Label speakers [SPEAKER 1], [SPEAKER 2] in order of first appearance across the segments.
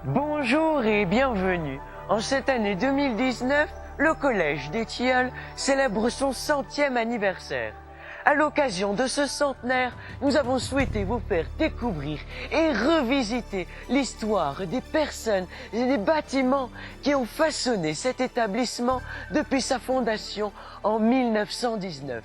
[SPEAKER 1] Bonjour et bienvenue. En cette année 2019, le Collège des Tilleuls célèbre son 100e anniversaire. À l'occasion de ce centenaire, nous avons souhaité vous faire découvrir et revisiter l'histoire des personnes et des bâtiments qui ont façonné cet établissement depuis sa fondation en 1919.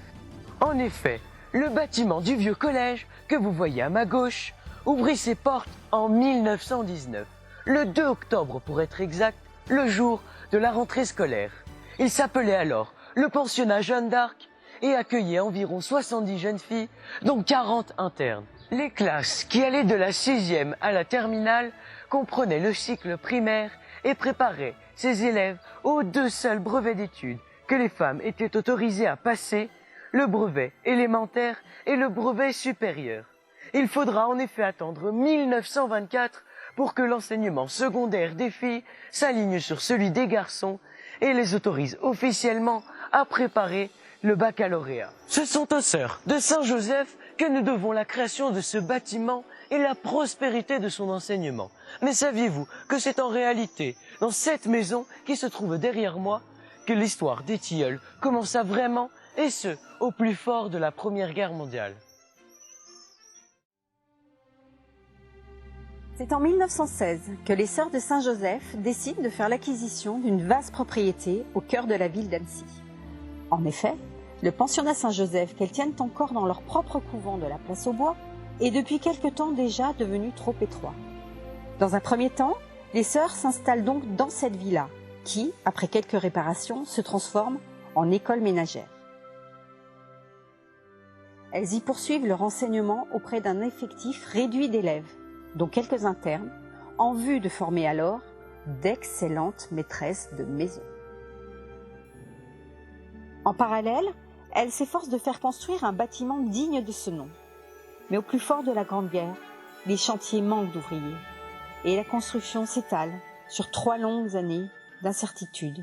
[SPEAKER 1] En effet, le bâtiment du vieux collège, que vous voyez à ma gauche, ouvrit ses portes en 1919. Le 2 octobre pour être exact, le jour de la rentrée scolaire. Il s'appelait alors le pensionnat Jeanne d'Arc et accueillait environ 70 jeunes filles, dont 40 internes. Les classes qui allaient de la 6e à la terminale comprenaient le cycle primaire et préparaient ces élèves aux 2 seuls brevets d'études que les femmes étaient autorisées à passer, le brevet élémentaire et le brevet supérieur. Il faudra en effet attendre 1924 pour que l'enseignement secondaire des filles s'aligne sur celui des garçons et les autorise officiellement à préparer le baccalauréat. Ce sont aux sœurs de Saint-Joseph que nous devons la création de ce bâtiment et la prospérité de son enseignement. Mais saviez-vous que c'est en réalité dans cette maison qui se trouve derrière moi que l'histoire des Tilleuls commença vraiment, et ce, au plus fort de la Première Guerre mondiale.
[SPEAKER 2] C'est en 1916 que les sœurs de Saint-Joseph décident de faire l'acquisition d'une vaste propriété au cœur de la ville d'Annecy. En effet, le pensionnat Saint-Joseph qu'elles tiennent encore dans leur propre couvent de la Place aux Bois est depuis quelque temps déjà devenu trop étroit. Dans un premier temps, les sœurs s'installent donc dans cette villa qui, après quelques réparations, se transforme en école ménagère. Elles y poursuivent leur enseignement auprès d'un effectif réduit d'élèves, dont quelques internes, en vue de former alors d'excellentes maîtresses de maison. En parallèle, elles s'efforcent de faire construire un bâtiment digne de ce nom. Mais au plus fort de la Grande Guerre, les chantiers manquent d'ouvriers et la construction s'étale sur 3 longues années d'incertitude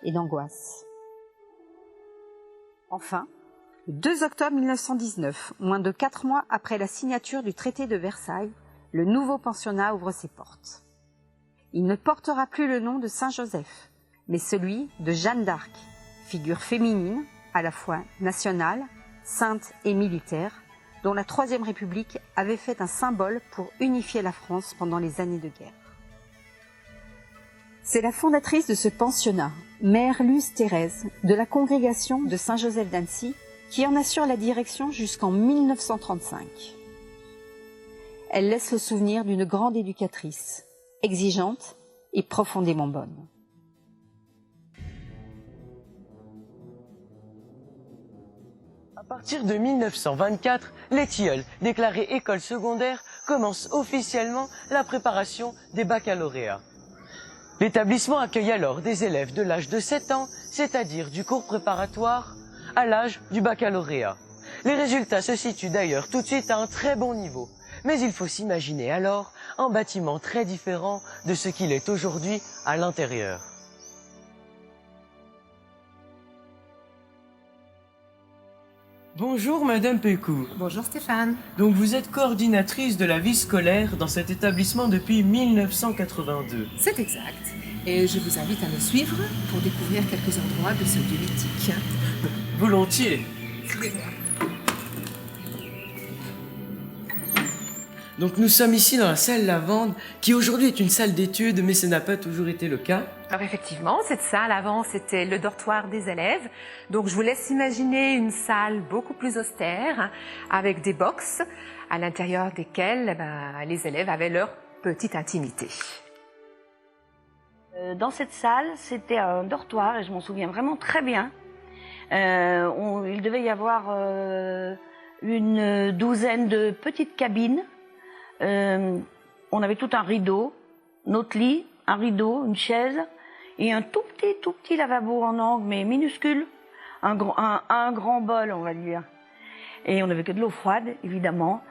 [SPEAKER 2] et d'angoisse. Enfin, le 2 octobre 1919, moins de 4 mois après la signature du traité de Versailles, le nouveau pensionnat ouvre ses portes. Il ne portera plus le nom de Saint-Joseph, mais celui de Jeanne d'Arc, figure féminine, à la fois nationale, sainte et militaire, dont la Troisième République avait fait un symbole pour unifier la France pendant les années de guerre. C'est la fondatrice de ce pensionnat, Mère Luce Thérèse, de la congrégation de Saint-Joseph d'Annecy, qui en assure la direction jusqu'en 1935. Elle laisse le souvenir d'une grande éducatrice, exigeante et profondément bonne.
[SPEAKER 1] À partir de 1924, les Tilleuls, déclarés école secondaire, commencent officiellement la préparation des baccalauréats. L'établissement accueille alors des élèves de l'âge de 7 ans, c'est-à-dire du cours préparatoire, à l'âge du baccalauréat. Les résultats se situent d'ailleurs tout de suite à un très bon niveau. Mais il faut s'imaginer alors un bâtiment très différent de ce qu'il est aujourd'hui à l'intérieur. Bonjour Madame Pécou.
[SPEAKER 3] Bonjour Stéphane.
[SPEAKER 1] Donc vous êtes coordinatrice de la vie scolaire dans cet établissement depuis 1982.
[SPEAKER 3] C'est exact. Et je vous invite à me suivre pour découvrir quelques endroits de ce lieu mythique.
[SPEAKER 1] Volontiers.
[SPEAKER 3] Suivez-moi.
[SPEAKER 1] Donc nous sommes ici dans la salle Lavande, qui aujourd'hui est une salle d'études, mais ce n'a pas toujours été le cas.
[SPEAKER 3] Alors effectivement, cette salle avant c'était le dortoir des élèves. Donc je vous laisse imaginer une salle beaucoup plus austère, avec des boxes à l'intérieur desquelles les élèves avaient leur petite intimité.
[SPEAKER 4] Dans cette salle, c'était un dortoir et je m'en souviens vraiment très bien. Il devait y avoir une douzaine de petites cabines. On avait tout un rideau, notre lit, un rideau, une chaise et un tout petit lavabo en angle, mais minuscule, un grand bol, on va dire. Et on n'avait que de l'eau froide, évidemment.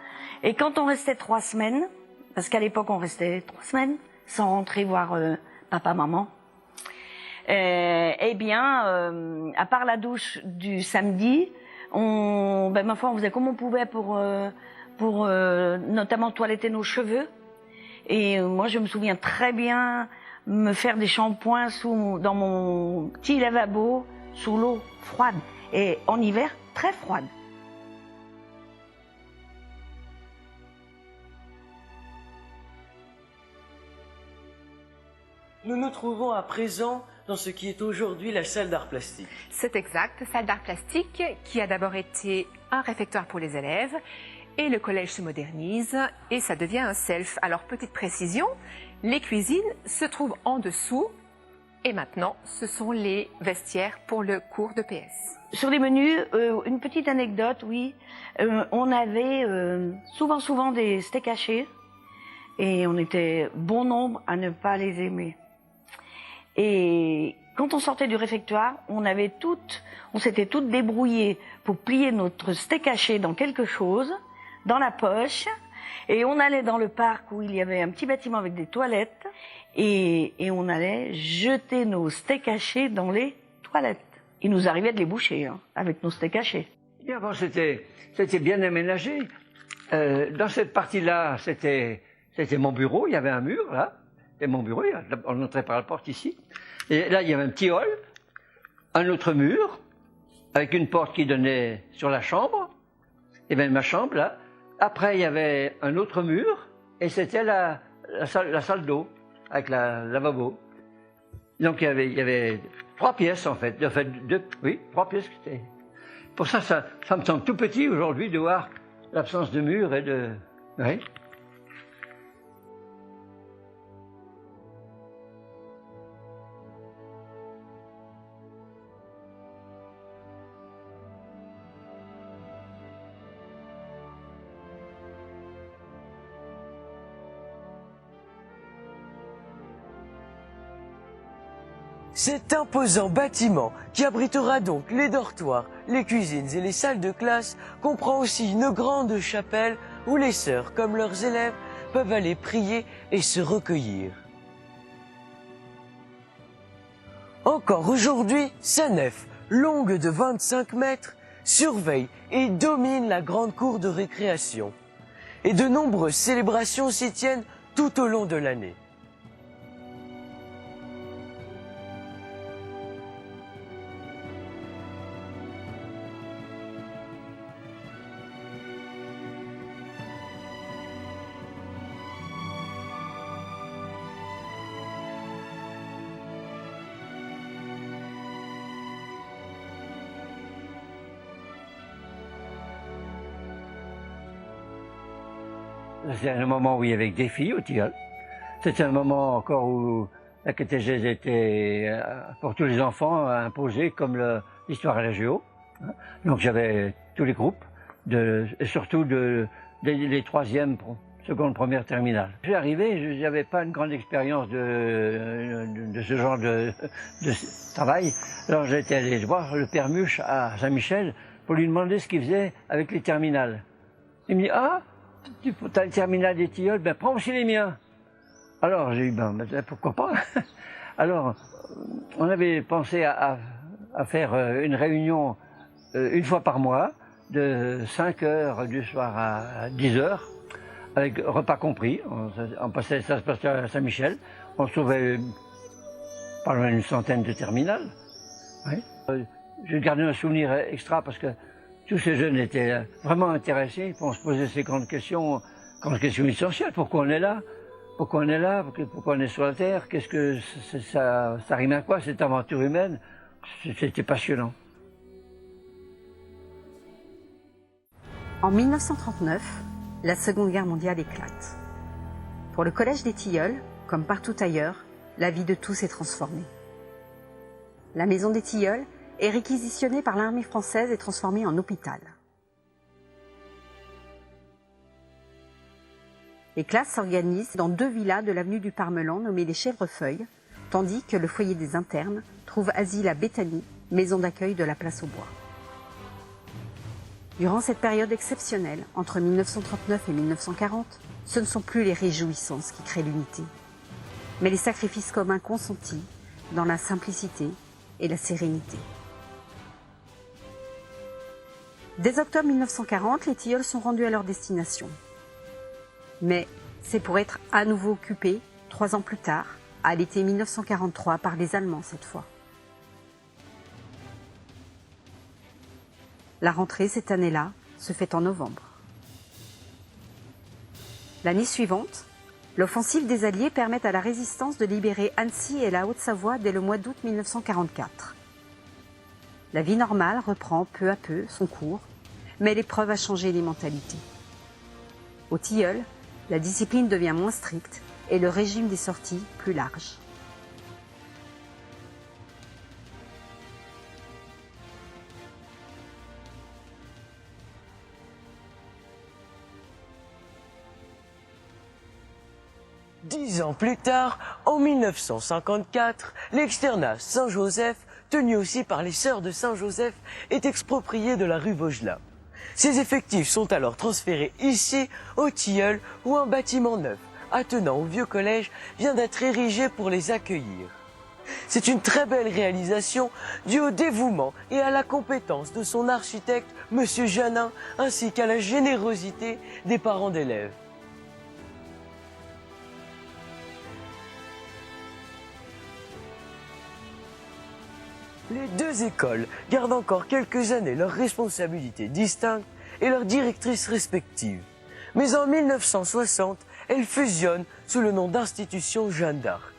[SPEAKER 4] Et quand on restait 3 semaines, parce qu'à l'époque on restait 3 semaines, sans rentrer voir papa, maman, à part la douche du samedi, ma foi, on faisait comme on pouvait pour notamment toiletter nos cheveux. Et moi, je me souviens très bien me faire des shampoings dans mon petit lavabo sous l'eau froide et en hiver très froide.
[SPEAKER 1] Nous nous trouvons à présent dans ce qui est aujourd'hui la salle d'art plastique.
[SPEAKER 3] C'est exact, salle d'art plastique qui a d'abord été un réfectoire pour les élèves et le collège se modernise et ça devient un self. Alors petite précision, les cuisines se trouvent en dessous et maintenant ce sont les vestiaires pour le cours de PS.
[SPEAKER 4] Sur les menus, une petite anecdote, oui, on avait souvent des steaks hachés et on était bon nombre à ne pas les aimer. Et quand on sortait du réfectoire, on s'était toutes débrouillées pour plier notre steak haché dans quelque chose, dans la poche, et on allait dans le parc où il y avait un petit bâtiment avec des toilettes, et on allait jeter nos steaks hachés dans les toilettes. Il nous arrivait de les boucher, avec nos steaks hachés.
[SPEAKER 5] Et avant, c'était bien aménagé. Dans cette partie-là, c'était mon bureau, il y avait un mur, là. C'était mon bureau, on entrait par la porte ici. Et là, il y avait un petit hall, un autre mur, avec une porte qui donnait sur la chambre, et bien ma chambre, là. Après, il y avait un autre mur, et c'était la salle d'eau, avec la lavabo. Donc, il y avait 3 pièces, en fait. En fait, 3 pièces. Pour ça me semble tout petit aujourd'hui de voir l'absence de mur et de... Oui.
[SPEAKER 1] Cet imposant bâtiment, qui abritera donc les dortoirs, les cuisines et les salles de classe, comprend aussi une grande chapelle où les sœurs, comme leurs élèves, peuvent aller prier et se recueillir. Encore aujourd'hui, sa nef, longue de 25 mètres, surveille et domine la grande cour de récréation. Et de nombreuses célébrations s'y tiennent tout au long de l'année.
[SPEAKER 5] C'est un moment où il y avait des filles au tilleul. C'était un moment encore où la catéchèse était, pour tous les enfants, imposée comme l'histoire et la géo. Donc j'avais tous les groupes, et surtout les 3e, seconde, première, terminale. Je suis arrivé, je n'avais pas une grande expérience de ce genre de travail. Alors j'étais allé voir le père Muche à Saint-Michel pour lui demander ce qu'il faisait avec les terminales. Il me dit « Ah, tu as le terminal des tilleuls, ben prends aussi les miens. » Alors j'ai dit « pourquoi pas ?» Alors on avait pensé à faire une réunion une fois par mois, de 5 heures du soir à 10 heures, avec repas compris. Ça se passait à Saint-Michel. On se trouvait pas loin d'une centaine de terminales. Oui. J'ai gardé un souvenir extra parce que tous ces jeunes étaient vraiment intéressés. On se posait ces grandes questions grande question essentielle. Pourquoi on est là? Pourquoi on est là? Pourquoi on est sur la Terre? Qu'est-ce que ça rime à quoi, cette aventure humaine? C'était passionnant.
[SPEAKER 2] En 1939, la Seconde Guerre mondiale éclate. Pour le Collège des Tilleuls, comme partout ailleurs, la vie de tous s'est transformée. La maison des Tilleuls est réquisitionnée par l'armée française et transformée en hôpital. Les classes s'organisent dans 2 villas de l'avenue du Parmelan nommées les Chèvrefeuilles, tandis que le foyer des internes trouve asile à Béthanie, maison d'accueil de la Place aux Bois. Durant cette période exceptionnelle, entre 1939 et 1940, ce ne sont plus les réjouissances qui créent l'unité, mais les sacrifices communs consentis dans la simplicité et la sérénité. Dès octobre 1940, les Tilleuls sont rendus à leur destination. Mais c'est pour être à nouveau occupés, 3 ans plus tard, à l'été 1943, par les Allemands cette fois. La rentrée, cette année-là, se fait en novembre. L'année suivante, l'offensive des Alliés permet à la résistance de libérer Annecy et la Haute-Savoie dès le mois d'août 1944. La vie normale reprend peu à peu son cours, mais l'épreuve a changé les mentalités. Aux Tilleuls, la discipline devient moins stricte et le régime des sorties plus large.
[SPEAKER 1] Dix ans plus tard, en 1954, l'externat Saint-Joseph, tenu aussi par les Sœurs de Saint-Joseph, est exproprié de la rue Vaugelas. Ses effectifs sont alors transférés ici, au Tilleuls, où un bâtiment neuf, attenant au vieux collège, vient d'être érigé pour les accueillir. C'est une très belle réalisation due au dévouement et à la compétence de son architecte, M. Janin, ainsi qu'à la générosité des parents d'élèves. Les 2 écoles gardent encore quelques années leurs responsabilités distinctes et leurs directrices respectives. Mais en 1960, elles fusionnent sous le nom d'institution Jeanne d'Arc.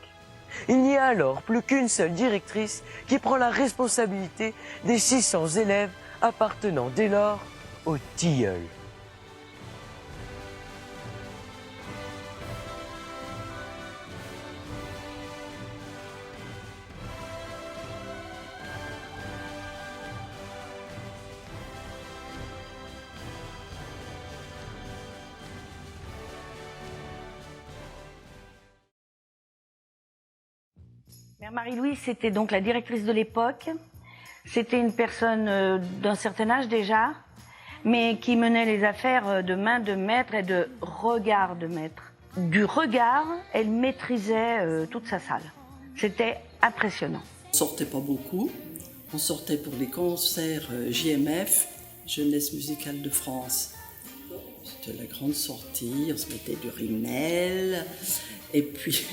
[SPEAKER 1] Il n'y a alors plus qu'une seule directrice qui prend la responsabilité des 600 élèves appartenant dès lors aux Tilleuls.
[SPEAKER 4] Mère Marie-Louise, c'était donc la directrice de l'époque. C'était une personne d'un certain âge déjà, mais qui menait les affaires de main de maître et de regard de maître. Du regard, elle maîtrisait toute sa salle. C'était impressionnant.
[SPEAKER 6] On sortait pas beaucoup. On sortait pour les concerts JMF, Jeunesse musicale de France. C'était la grande sortie, on se mettait du rimel, et puis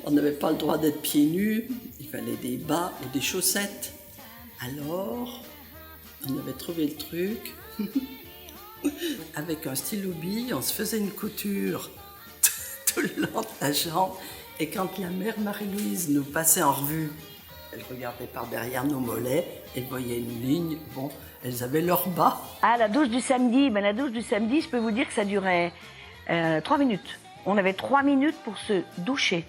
[SPEAKER 6] on n'avait pas le droit d'être pieds nus, il fallait des bas ou des chaussettes. Alors, on avait trouvé le truc. Avec un stylo bille, on se faisait une couture tout le long de la jambe. Et quand la mère Marie-Louise nous passait en revue, elle regardait par derrière nos mollets, elle voyait une ligne, bon, elles avaient leur bas.
[SPEAKER 4] Ah, la douche du samedi, la douche du samedi, je peux vous dire que ça durait 3 minutes. On avait 3 minutes pour se doucher.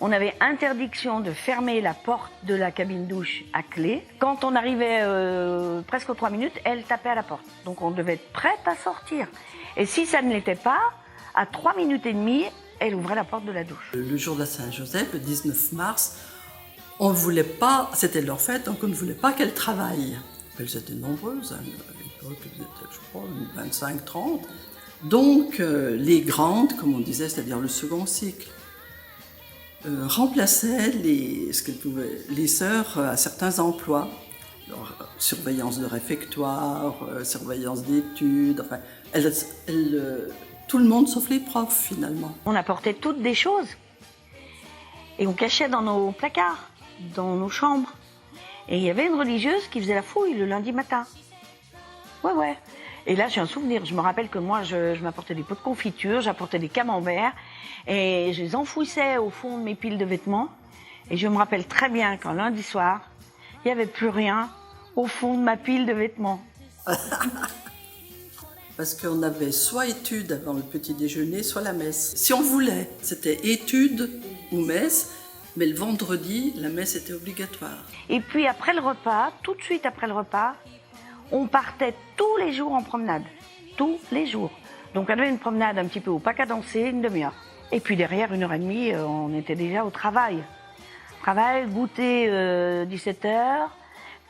[SPEAKER 4] On avait interdiction de fermer la porte de la cabine douche à clé. Quand on arrivait presque aux 3 minutes, elle tapait à la porte. Donc on devait être prête à sortir. Et si ça ne l'était pas, à 3 minutes et demie, elle ouvrait la porte de la douche.
[SPEAKER 6] Le jour de la Saint-Joseph, le 19 mars, on ne voulait pas, c'était leur fête, donc on ne voulait pas qu'elles travaillent. Elles étaient nombreuses, à l'époque, elles étaient, je crois, 25-30. Donc les grandes, comme on disait, c'est-à-dire le second cycle, remplaçaient les sœurs à certains emplois. Alors, surveillance de réfectoire, surveillance d'études, enfin, tout le monde sauf les profs finalement.
[SPEAKER 4] On apportait toutes des choses et on cachait dans nos placards, dans nos chambres. Et il y avait une religieuse qui faisait la fouille le lundi matin. Ouais. Et là, j'ai un souvenir. Je me rappelle que moi, je m'apportais des pots de confiture, j'apportais des camemberts et je les enfouissais au fond de mes piles de vêtements. Et je me rappelle très bien qu'un lundi soir, il n'y avait plus rien au fond de ma pile de vêtements.
[SPEAKER 6] Parce qu'on avait soit études avant le petit déjeuner, soit la messe. Si on voulait, c'était études ou messe, mais le vendredi, la messe était obligatoire.
[SPEAKER 4] Et puis après le repas, tout de suite après le repas, on partait tous les jours en promenade. Tous les jours. Donc on avait une promenade un petit peu au parc à danser, une demi-heure. Et puis derrière, 1h30, on était déjà au travail. Travail, goûter 17h,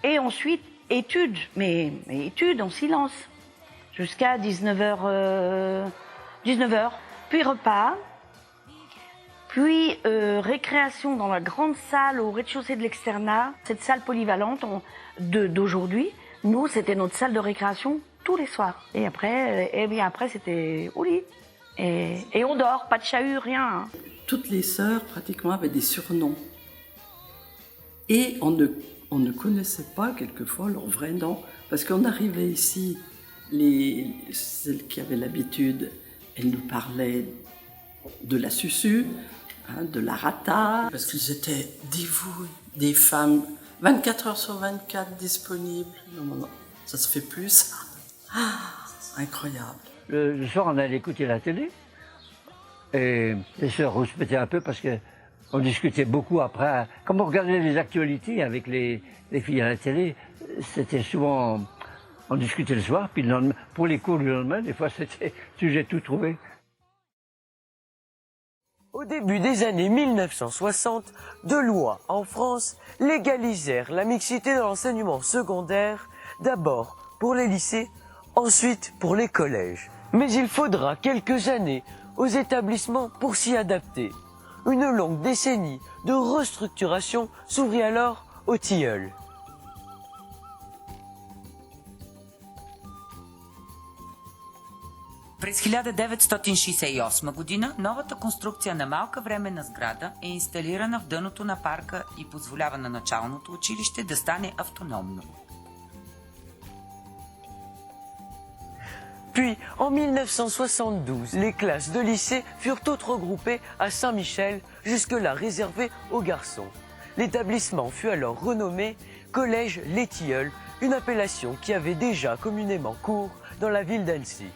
[SPEAKER 4] et ensuite études, mais études en silence, jusqu'à 19h, puis repas, puis récréation dans la grande salle au rez-de-chaussée de l'externat, cette salle polyvalente d'aujourd'hui. Nous, c'était notre salle de récréation tous les soirs. Et après, c'était au lit. Et on dort, pas de chahut, rien. Hein.
[SPEAKER 6] Toutes les sœurs, pratiquement, avaient des surnoms. Et on ne connaissait pas, quelquefois, leur vrai nom. Parce qu'on arrivait ici, celles qui avaient l'habitude, elles nous parlaient de la Susu, hein, de la Rata. Parce qu'ils étaient dévoués, des femmes 24 heures sur 24 disponibles. Non, ça se fait plus, ça. Incroyable.
[SPEAKER 5] Le soir, on allait écouter la télé. Et les sœurs rouspétaient un peu parce qu'on discutait beaucoup après. Comme on regardait les actualités avec les filles à la télé, c'était souvent... On discutait le soir, puis le lendemain, pour les cours du lendemain, des fois, c'était sujet tout trouvé.
[SPEAKER 1] Au début des années 1960, deux lois en France légalisèrent la mixité dans l'enseignement secondaire, d'abord pour les lycées, ensuite pour les collèges. Mais il faudra quelques années aux établissements pour s'y adapter. Une longue décennie de restructuration s'ouvrit alors aux tilleuls.
[SPEAKER 7] През 1968 година новата конструкция на малка временна сграда е инсталирана в дъното на парка и позволява на началното училище да стане автономно.
[SPEAKER 1] Puis, en 1972, les classes de lycée furent toutes regroupées à Saint-Michel, jusque-là réservées aux garçons. L'établissement fut alors renommé Collège Les Tilleuls, une appellation qui avait déjà communément cours dans la ville d'Annecy.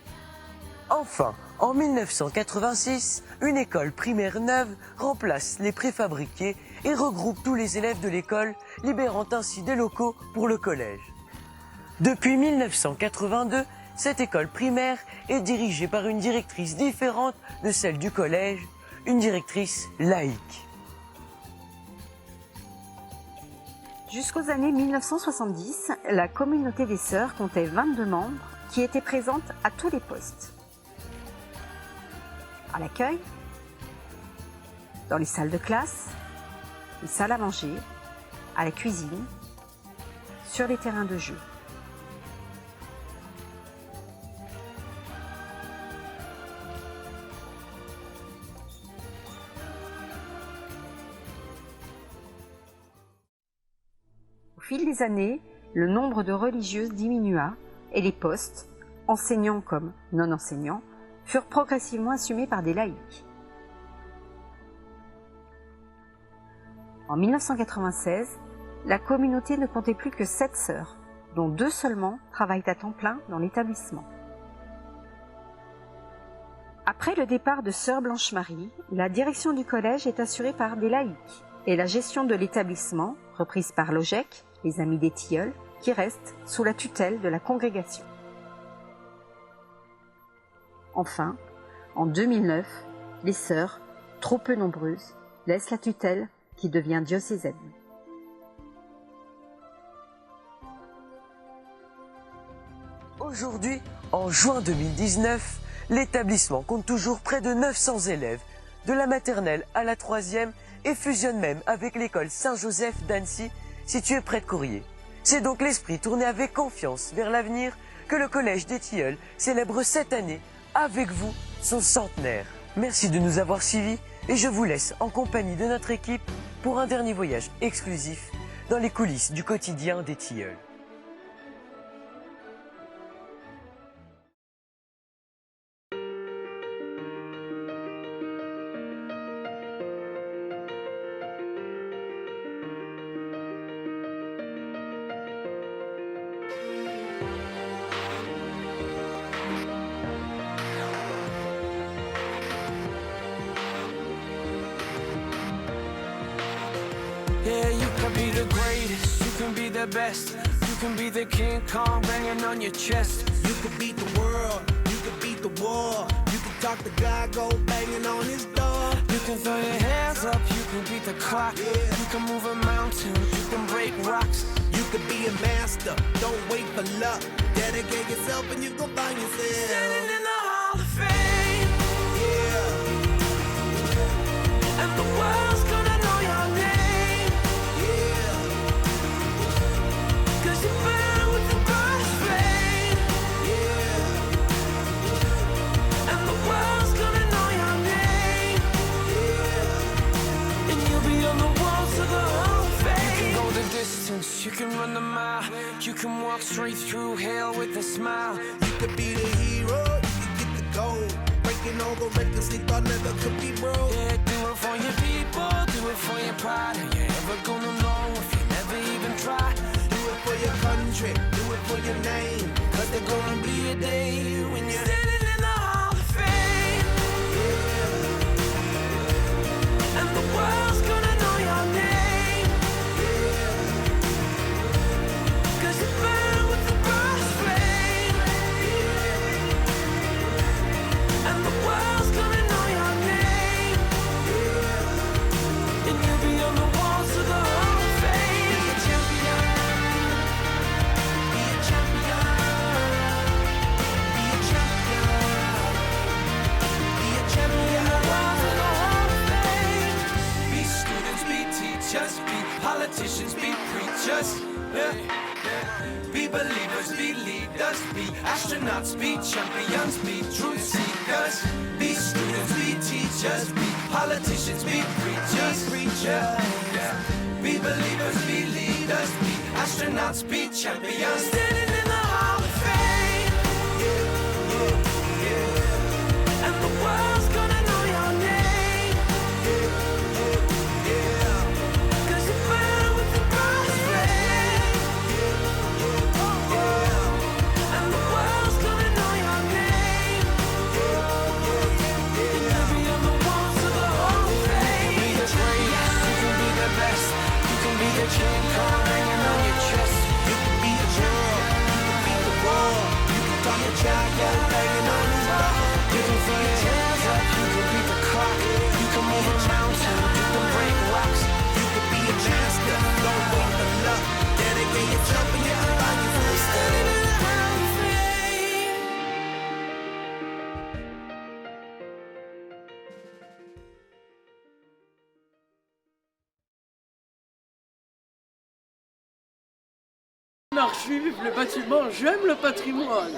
[SPEAKER 1] Enfin, en 1986, une école primaire neuve remplace les préfabriqués et regroupe tous les élèves de l'école, libérant ainsi des locaux pour le collège. Depuis 1982, cette école primaire est dirigée par une directrice différente de celle du collège, une directrice laïque.
[SPEAKER 2] Jusqu'aux années 1970, la communauté des sœurs comptait 22 membres qui étaient présentes à tous les postes. À l'accueil, dans les salles de classe, les salles à manger, à la cuisine, sur les terrains de jeu. Au fil des années, le nombre de religieuses diminua et les postes, enseignants comme non enseignants, furent progressivement assumés par des laïcs. En 1996, la communauté ne comptait plus que 7 sœurs, dont 2 seulement travaillent à temps plein dans l'établissement. Après le départ de sœur Blanche-Marie, la direction du collège est assurée par des laïcs et la gestion de l'établissement, reprise par l'OGEC, les Amis des Tilleuls, qui reste sous la tutelle de la congrégation. Enfin, en 2009, les sœurs, trop peu nombreuses, laissent la tutelle qui devient diocésaine.
[SPEAKER 1] Aujourd'hui, en juin 2019, l'établissement compte toujours près de 900 élèves, de la maternelle à la 3e, et fusionne même avec l'école Saint-Joseph d'Annecy, située près de Courrières. C'est donc l'esprit tourné avec confiance vers l'avenir que le Collège des Tilleuls célèbre cette année avec vous son centenaire. Merci de nous avoir suivis et je vous laisse en compagnie de notre équipe pour un dernier voyage exclusif dans les coulisses du quotidien des Tilleuls.
[SPEAKER 8] Yeah, you can be the greatest, you can be the best. You can be the King Kong banging on your chest.
[SPEAKER 9] You can beat the world, you can beat the war. You can talk to God, go banging on his door.
[SPEAKER 8] You can throw your hands up, you can beat the clock.
[SPEAKER 9] Yeah.
[SPEAKER 8] You can move a mountain, you can break rocks.
[SPEAKER 9] You can be a master, don't wait for luck. Dedicate yourself and you gon' find yourself
[SPEAKER 8] Standing in the Hall of Fame.
[SPEAKER 9] Yeah,
[SPEAKER 8] And the world's gonna know your name.
[SPEAKER 9] yeah,
[SPEAKER 8] 'Cause you burn with the first flame.
[SPEAKER 9] yeah,
[SPEAKER 8] And the world's gonna know your name.
[SPEAKER 9] yeah.
[SPEAKER 8] And you'll be on the walls of the Hall of Fame. You can go the distance, you can run the mile. You can walk straight through hell with a smile.
[SPEAKER 9] You could be the hero, you can get the gold. Breaking all the records they thought never could be broke.
[SPEAKER 8] Yeah, do it for your people, do it for your pride. Are you ever gonna know if you never even try?
[SPEAKER 9] Do it for your country, do it for your name.
[SPEAKER 8] Cause there's gonna be a day when you're standing in the Hall of Fame. And the world's gonna know your name. 'Cause you burn with the first flame. And the world's gonna know your name. And you'll be on the walls of the Hall of Fame. Be a champion. Be a champion. Be a champion. Be a champion. On the walls of the Hall of Fame. Be students, be teachers, be politicians, be preachers. Yeah. Be believers, be leaders, be astronauts, be champions, be truth seekers. Be students, be teachers, be politicians, be preachers. Yeah. Be believers, be leaders, be astronauts, be champions. Standing in the Hall of Fame. And the world's gonna know your name. 'Cause you burn with the first flame. And the world's gonna know your name. And you'll be on the walls of the Hall of Fame. You can be the greatest, you can be the best. You can be the King Kong hanging on your chest.
[SPEAKER 9] You can be the world, you can beat the war. You can talk to God, go banging on his door.
[SPEAKER 8] You can throw your hands up, you can beat the clock. You can move a mountain, you can break rocks.
[SPEAKER 9] You can be a master, don't wait for luck. Dedicate yourself and you can find yourself
[SPEAKER 8] Standing in the Hall of Fame.
[SPEAKER 10] L'archive, le bâtiment, j'aime le patrimoine.